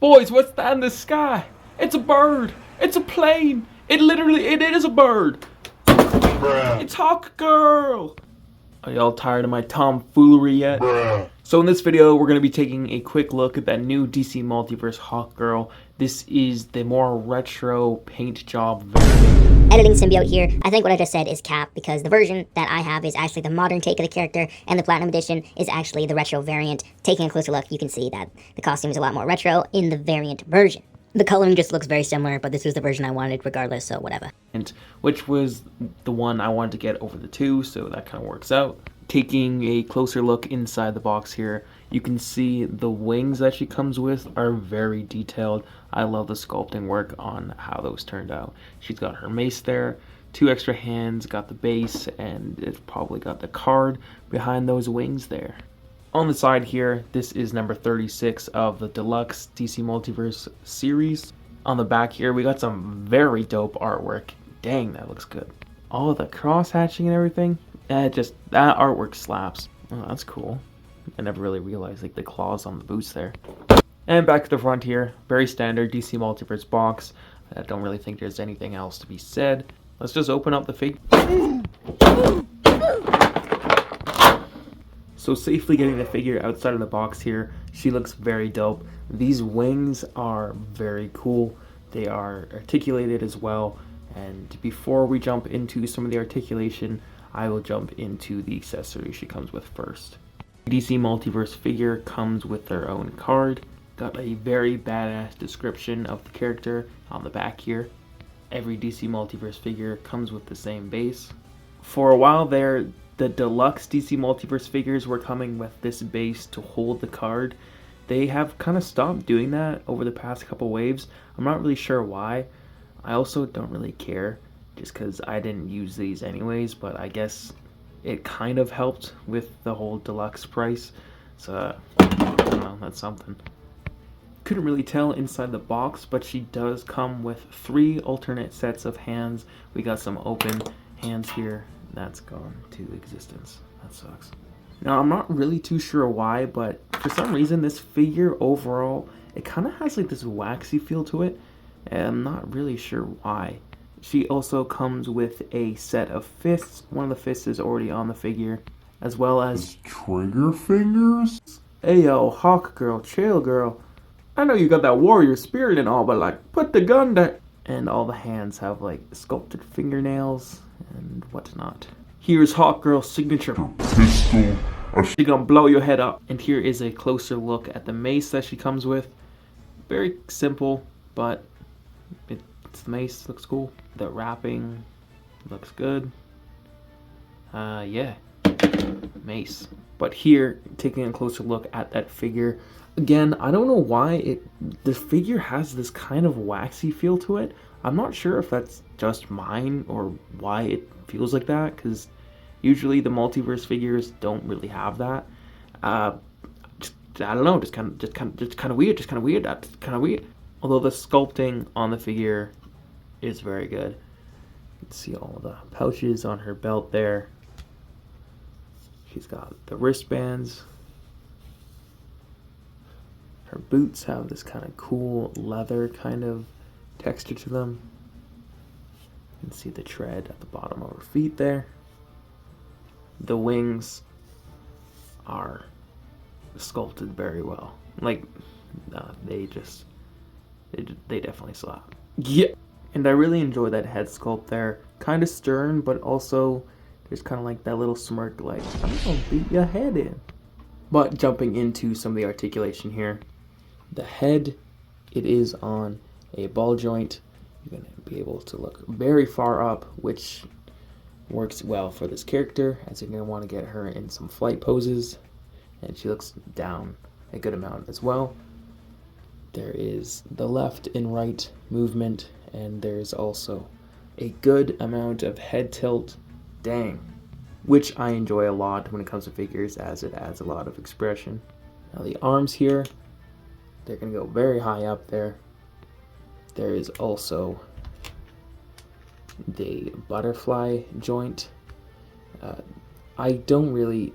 Boys, what's that in the sky? It's a bird. It's a plane. It is a bird. Bruh. It's HawkGirl. Are y'all tired of my tomfoolery yet? Bruh. So in this video, we're going to be taking a quick look at that new DC Multiverse HawkGirl. This is the more retro paint job version. Editing symbiote here. I think what I just said is cap because the version that I have is actually the modern take of the character and the Platinum Edition is actually the retro variant. Taking a closer look, you can see that the costume is a lot more retro in the variant version. The coloring just looks very similar, but this was the version I wanted regardless, so whatever. Which was the one I wanted to get over the two, so that kind of works out. Taking a closer look inside the box here, you can see the wings that she comes with are very detailed. I love the sculpting work on how those turned out. She's got her mace there, 2 extra hands, got the base, and it's probably got the card behind those wings there. On the side here, this is number 36 of the Deluxe DC Multiverse series. On the back here, we got some very dope artwork. Dang, that looks good. All the cross-hatching and everything, that artwork slaps. Oh, that's cool. I never really realized like the claws on the boots there. And back to the front here, very standard DC Multiverse box. I don't really think there's anything else to be said. Let's just open up the figure. So safely getting the figure outside of the box here, she looks very dope. These wings are very cool. They are articulated as well. And before we jump into some of the articulation, I will jump into the accessories she comes with first. DC Multiverse figure comes with their own card. Got a very badass description of the character on the back here. Every DC Multiverse figure comes with the same base. For a while there, the deluxe DC Multiverse figures were coming with this base to hold the card. They have kind of stopped doing that over the past couple waves. I'm not really sure why. I also don't really care, just because I didn't use these anyways, but I guess it kind of helped with the whole deluxe price. So, I don't know, that's something. Couldn't really tell inside the box, but she does come with 3 alternate sets of hands. We got some open hands here. That's gone to existence. That sucks. Now, I'm not really too sure why, but for some reason, this figure overall, it kind of has like this waxy feel to it. And I'm not really sure why. She also comes with a set of fists. One of the fists is already on the figure, as well as Trigger fingers? hey yo, Hawk Girl, chill girl. I know you got that warrior spirit and all, but like, put the gun there. And all the hands have like sculpted fingernails and whatnot. Here's Hawk Girl's signature Pistol. She's gonna blow your head up. And here is a closer look at the mace that she comes with. Very simple, but it's the mace, looks cool. The wrapping looks good. Yeah, mace. But here, taking a closer look at that figure, again, I don't know why the figure has this kind of waxy feel to it. I'm not sure if that's just mine or why it feels like that, because usually the multiverse figures don't really have that. I don't know, just kind of weird. That's kind of weird. Although the sculpting on the figure is very good. You can see all the pouches on her belt there. She's got the wristbands. Her boots have this kind of cool leather kind of texture to them. You can see the tread at the bottom of her feet there. The wings are sculpted very well. Like, they definitely slap. Yeah. And I really enjoy that head sculpt there. Kind of stern, but also there's kind of like that little smirk like, I'm gonna beat your head in. But jumping into some of the articulation here. The head, it is on a ball joint. You're gonna be able to look very far up, which works well for this character, as you're gonna want to get her in some flight poses. And she looks down a good amount as well. There is the left and right movement, and there's also a good amount of head tilt, which I enjoy a lot when it comes to figures, as it adds a lot of expression. Now the arms here, they're going to go very high up there. There is also the butterfly joint. I don't really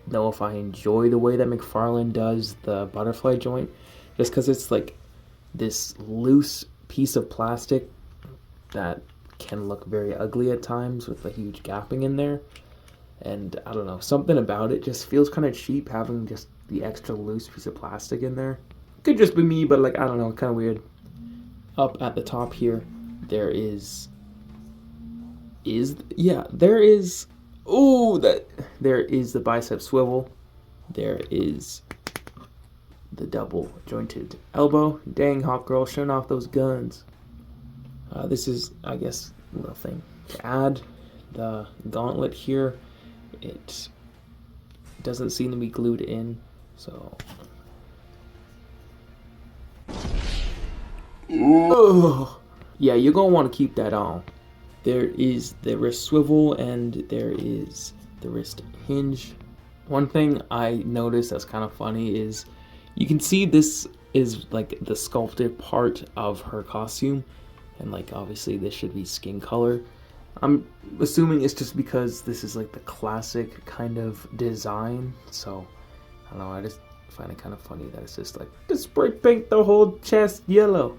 know if I enjoy the way that McFarlane does the butterfly joint, just because it's like this loose piece of plastic that can look very ugly at times with a huge gapping in there. And I don't know, something about it just feels kind of cheap having just the extra loose piece of plastic in there. Could just be me, but like, I don't know, kind of weird. Up at the top here, there is there is the bicep swivel. There is the double jointed elbow. Dang, HawkGirl, showing off those guns. This is, I guess, a little thing to add. The gauntlet here, it doesn't seem to be glued in, so. Oh, yeah, you're gonna want to keep that on. There is the wrist swivel and there is the wrist hinge. One thing I noticed that's kind of funny is you can see this is like the sculpted part of her costume, and like obviously this should be skin color. I'm assuming it's just because this is like the classic kind of design, so I don't know, I just find it kind of funny that it's just like, just spray paint the whole chest yellow.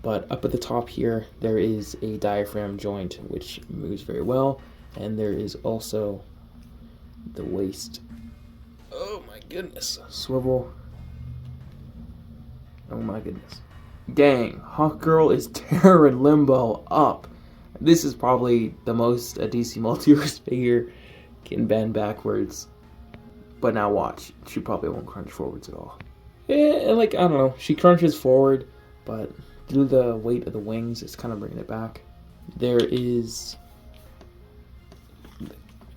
But up at the top here, there is a diaphragm joint, which moves very well. And there is also the waist. Oh my goodness. Swivel. Oh my goodness. Dang, HawkGirl is tearing Limbo up. This is probably the most a DC Multiverse figure can bend backwards. But now watch, she probably won't crunch forwards at all. Yeah, like, I don't know, she crunches forward, but due to the weight of the wings, it's kind of bringing it back. There is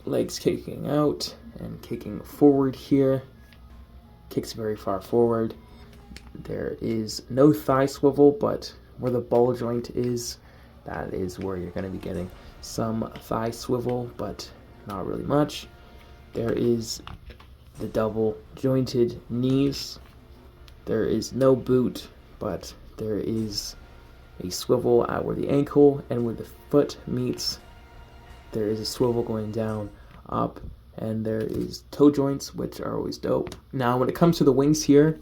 legs kicking out and kicking forward here. Kicks very far forward. There is no thigh swivel, but where the ball joint is, that is where you're going to be getting some thigh swivel, but not really much. There is the double jointed knees. There is no boot, but there is a swivel at where the ankle and where the foot meets. There is a swivel going down, up, and there is toe joints, which are always dope. Now, when it comes to the wings here,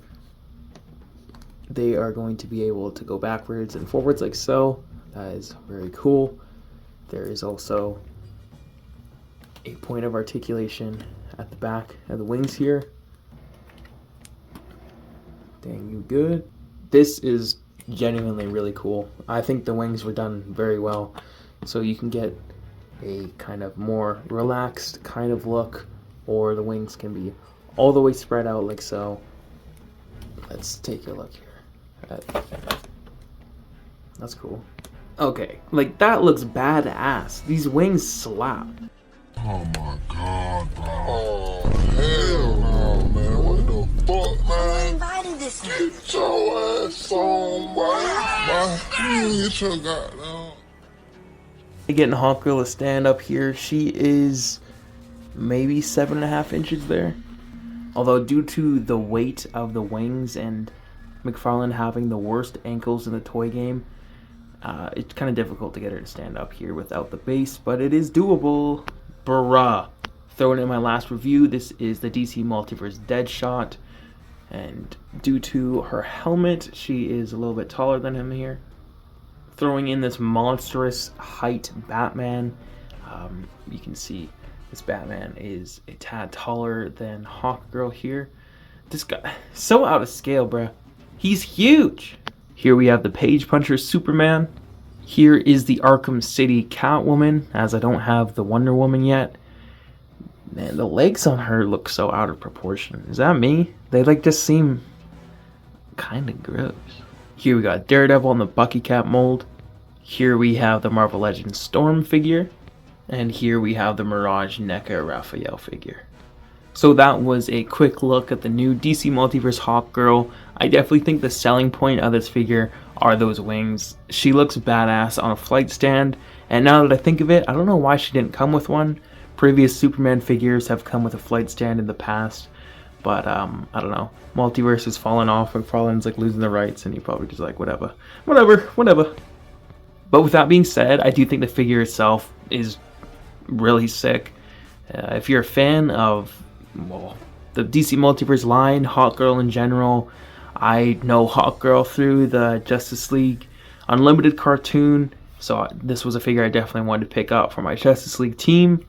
they are going to be able to go backwards and forwards like so. That is very cool. There is also a point of articulation at the back of the wings here. Dang, you good? This is genuinely really cool. I think the wings were done very well, so you can get a kind of more relaxed kind of look, or the wings can be all the way spread out like so. Let's take a look here. That's cool. Okay, like that looks badass. These wings slap. Oh my god, bro. Oh, hell no, man. What the fuck, man? Invited this man. Get your ass on, boy. Get your goddamn. Getting HawkGirl to stand up here, she is maybe 7.5 inches there. Although due to the weight of the wings and McFarlane having the worst ankles in the toy game, it's kind of difficult to get her to stand up here without the base, but it is doable. Bruh. Throwing in my last review, this is the DC Multiverse Deadshot, and due to her helmet, she is a little bit taller than him here. Throwing in this monstrous height Batman, you can see this Batman is a tad taller than HawkGirl here. This guy, so out of scale, bruh. He's huge. Here we have the Page Puncher Superman. Here is the Arkham City Catwoman, as I don't have the Wonder Woman yet. Man, the legs on her look so out of proportion. Is that me? They like just seem kind of gross. Here we got Daredevil in the Bucky Cap mold. Here we have the Marvel Legends Storm figure. And here we have the Mirage NECA Raphael figure. So that was a quick look at the new DC Multiverse HawkGirl. I definitely think the selling point of this figure are those wings. She looks badass on a flight stand, and now that I think of it, I don't know why she didn't come with one. Previous Superman figures have come with a flight stand in the past, but I don't know. Multiverse has fallen off, and McFarlane's like losing the rights, and he probably just like, whatever. But with that being said, I do think the figure itself is really sick. If you're a fan of, well, the DC Multiverse line, HawkGirl in general, I know HawkGirl through the Justice League Unlimited cartoon, so this was a figure I definitely wanted to pick up for my Justice League team.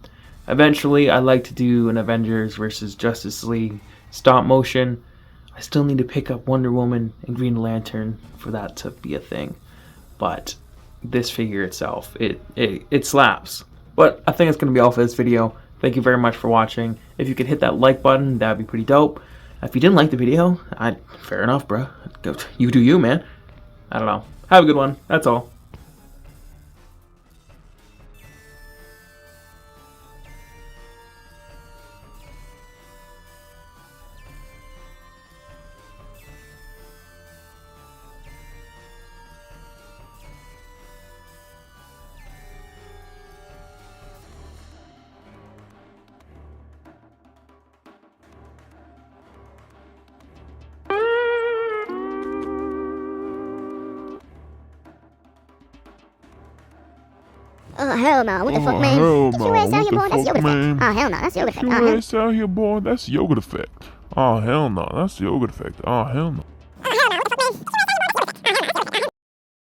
Eventually, I'd like to do an Avengers versus Justice League stop motion. I still need to pick up Wonder Woman and Green Lantern for that to be a thing. But this figure itself, it slaps. But I think it's going to be all for this video. Thank you very much for watching. If you could hit that like button, that'd be pretty dope. If you didn't like the video, fair enough, bro. You do you, man. I don't know. Have a good one. That's all. Oh, hell no. What the fuck, man? Hell Get no. your ass out here, boy. What the That's yoga fuck, effect. man? Oh, hell no. That's yoga Get effect. Oh, your hell. ass out here, boy. That's yoga effect. Oh, hell no. That's yoga effect. Oh, hell no.